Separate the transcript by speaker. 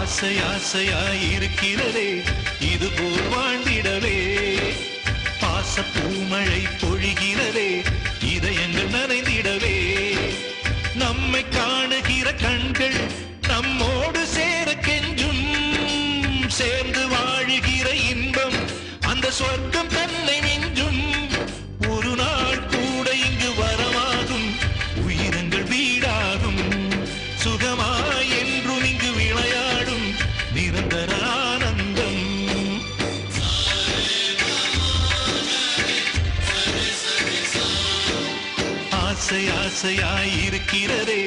Speaker 1: ஆசை ஆசையாய் இருக்கிறதே இது போல் வாழ்ந்திடவே பாச பூமழை பொழிகிறதே இதயங்கள் நனைந்திடவே நம்மை காணுகிற கண்கள் நம்மோடு சேர கெஞ்சும் சேர்ந்து வாழுகிற இன்பம் அந்த சொர்க்கம் தன்னை மிஞ்சும் ஒரு நாள் கூட இங்கு வரமாகும் உயிரங்கள் வீடாகும் சுகமாய் என்றும் இங்கு விளையாடும் நிரந்தர ஆனந்தம் ஆசை ஆசையாய் இருக்கிறதே